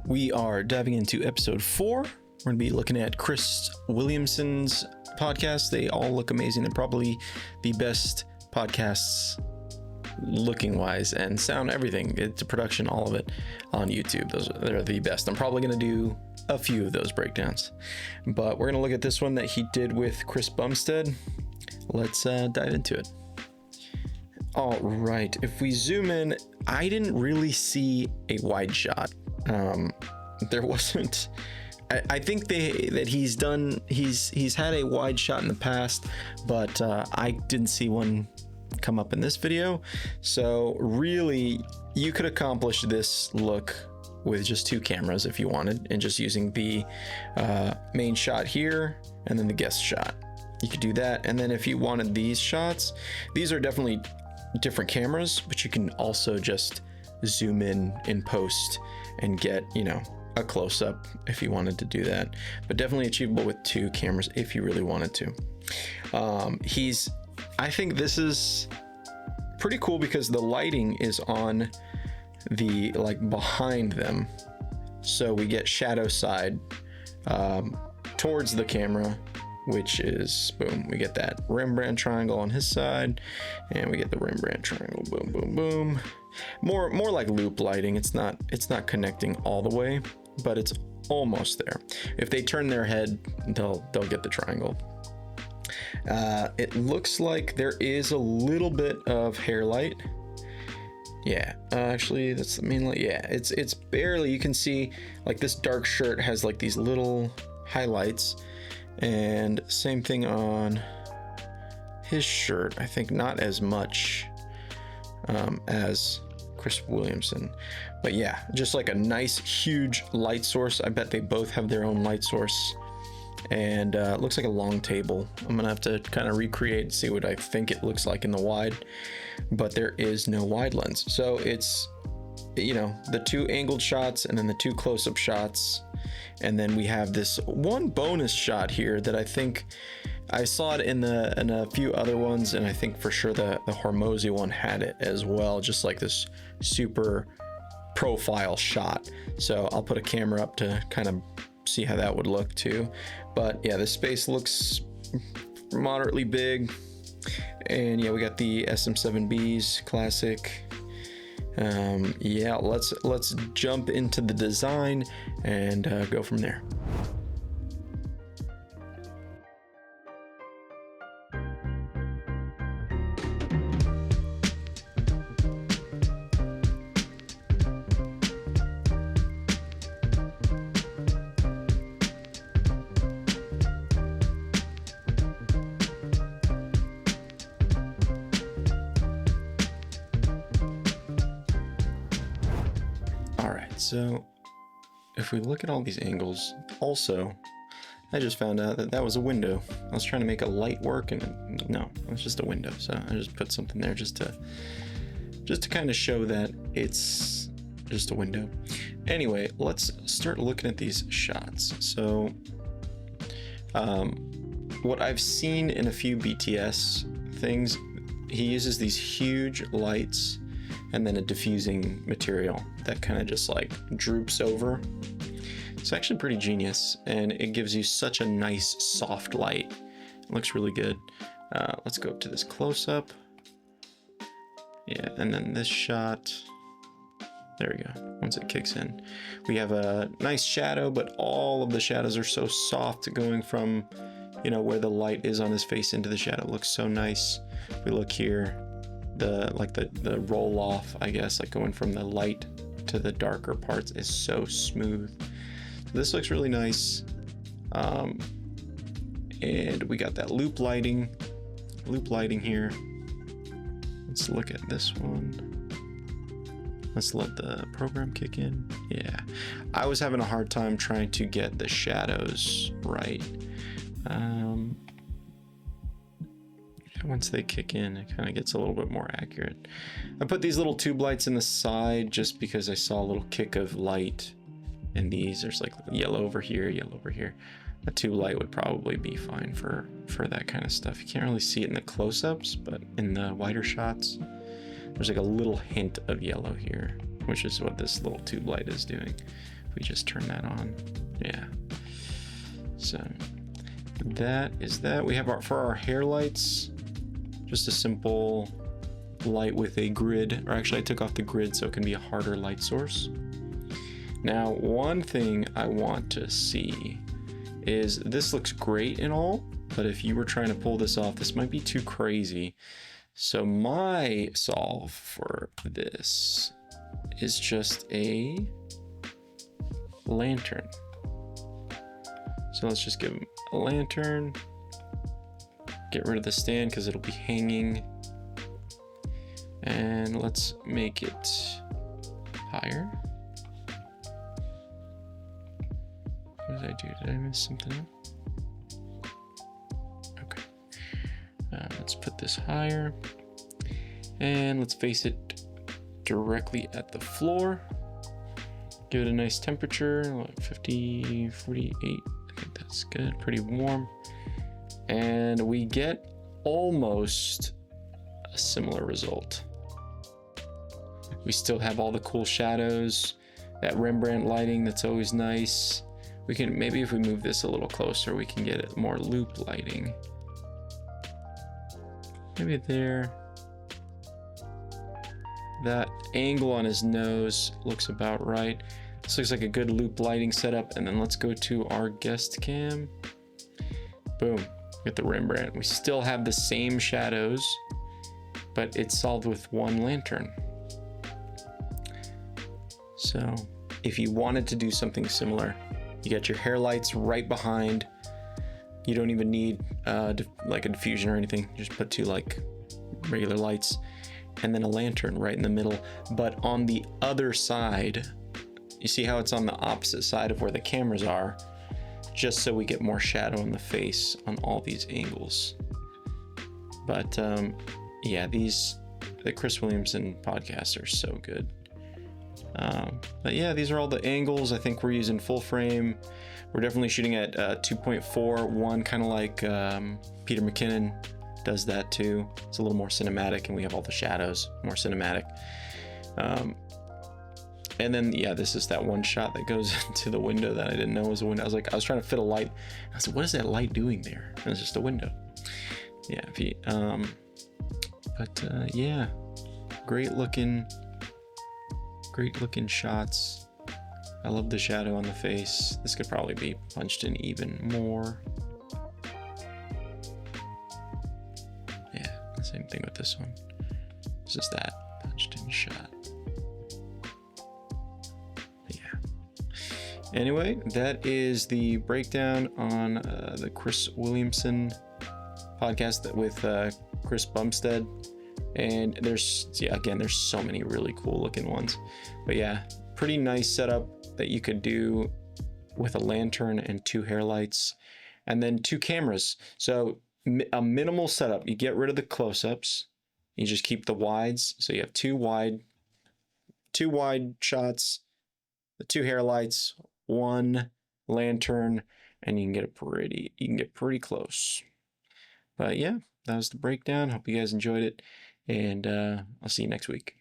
We are diving into episode 4. We're going to be looking at Chris Williamson's podcast. They all look amazing. They're probably the best podcasts looking wise and sound, everything. It's a production, all of it on YouTube. They're the best. I'm probably going to do a few of those breakdowns, but we're going to look at this one that he did with Chris Bumstead. Let's dive into it. All right. If we zoom in, I didn't really see a wide shot. There wasn't. I think that he's had a wide shot in the past, but I didn't see one come up in this video. So really, you could accomplish this look with just 2 cameras if you wanted, and just using the main shot here and then the guest shot. You could do that. And then if you wanted these shots, these are definitely different cameras, but you can also just zoom in post and get, a close-up if you wanted to do that. But definitely achievable with 2 cameras if you really wanted to. I think this is pretty cool because the lighting is on the behind them, so we get shadow side towards the camera, which is boom, we get that Rembrandt triangle on his side, and we get the Rembrandt triangle, boom boom boom. More like loop lighting. It's not connecting all the way, but it's almost there. If they turn their head, they'll get the triangle. It looks like there is a little bit of hair light. Yeah, actually that's the main light. Yeah, it's barely, you can see this dark shirt has these little highlights, and same thing on his shirt. I think not as much as Chris Williamson, but yeah, just a nice huge light source. I bet they both have their own light source, and it looks like a long table. I'm gonna have to kind of recreate and see what I think it looks like in the wide, but there is no wide lens, so it's the 2 angled shots and then the 2 close-up shots, and then we have this one bonus shot here that I think I saw it in a few other ones, and I think for sure the Hormozy one had it as well, just this super profile shot. So I'll put a camera up to kind of see how that would look too. But yeah, this space looks moderately big, and yeah, we got the SM7Bs classic. Yeah, let's jump into the design and go from there. So if we look at all these angles, also, I just found out that was a window. I was trying to make a light work, and no, it's just a window. So I just put something there just to kind of show that it's just a window. Anyway, let's start looking at these shots. So what I've seen in a few BTS things, he uses these huge lights and then a diffusing material that kind of just droops over. It's actually pretty genius, and it gives you such a nice soft light. It looks really good. Let's go up to this close-up. Yeah, and then this shot. There we go. Once it kicks in, we have a nice shadow, but all of the shadows are so soft, going from where the light is on his face into the shadow. It looks so nice. If we look here, the roll off, I guess, going from the light to the darker parts is so smooth. This looks really nice. And we got that loop lighting here. Let's look at this one. Let's let the program kick in. Yeah, I was having a hard time trying to get the shadows right. Once they kick in, it kind of gets a little bit more accurate. I put these little tube lights in the side just because I saw a little kick of light in these. There's yellow over here, yellow over here. A tube light would probably be fine for that kind of stuff. You can't really see it in the close-ups, but in the wider shots, there's a little hint of yellow here, which is what this little tube light is doing. If we just turn that on, yeah. So that is that. We have for our hair lights, just a simple light with a grid, or actually I took off the grid so it can be a harder light source. Now, one thing I want to see is, this looks great and all, but if you were trying to pull this off, this might be too crazy. So my solve for this is just a lantern. So let's just give him a lantern, get rid of the stand because it'll be hanging, and let's make it higher. What did I do? Did I miss something up? Okay. Let's put this higher, and let's face it directly at the floor. Give it a nice temperature, like 50, 48. I think that's good, pretty warm. And we get almost a similar result. We still have all the cool shadows, that Rembrandt lighting that's always nice. We can, maybe if we move this a little closer, we can get it more loop lighting. Maybe there. That angle on his nose looks about right. This looks like a good loop lighting setup. And then let's go to our guest cam. Boom, get the Rembrandt. We still have the same shadows, but it's solved with one lantern. So if you wanted to do something similar, you get your hair lights right behind. You don't even need like a diffusion or anything. Just put two like regular lights, and then a lantern right in the middle. But on the other side, you see how it's on the opposite side of where the cameras are, just so we get more shadow in the face on all these angles. But yeah, the Chris Williamson Podcast are so good. But yeah, these are all the angles. I think we're using full frame. We're definitely shooting at 2.41, kind of like Peter McKinnon does that too. It's a little more cinematic, and we have all the shadows, more cinematic. And then yeah, this is that one shot that goes into the window that I didn't know was a window. I was trying to fit a light. I said, what is that light doing there? And it's just a window. Yeah, yeah, great looking shots. I love the shadow on the face. This could probably be punched in even more. Yeah, same thing with this one. This is that punched in shot. Yeah. Anyway, that is the breakdown on the Chris Williamson podcast with Chris Bumstead. And there's so many really cool looking ones. But yeah, pretty nice setup that you could do with a lantern and two hair lights, and then two cameras. So a minimal setup. You get rid of the close-ups. You just keep the wides. So you have two wide shots, the two hair lights, one lantern, and you can get pretty close. But yeah, that was the breakdown. Hope you guys enjoyed it, and I'll see you next week.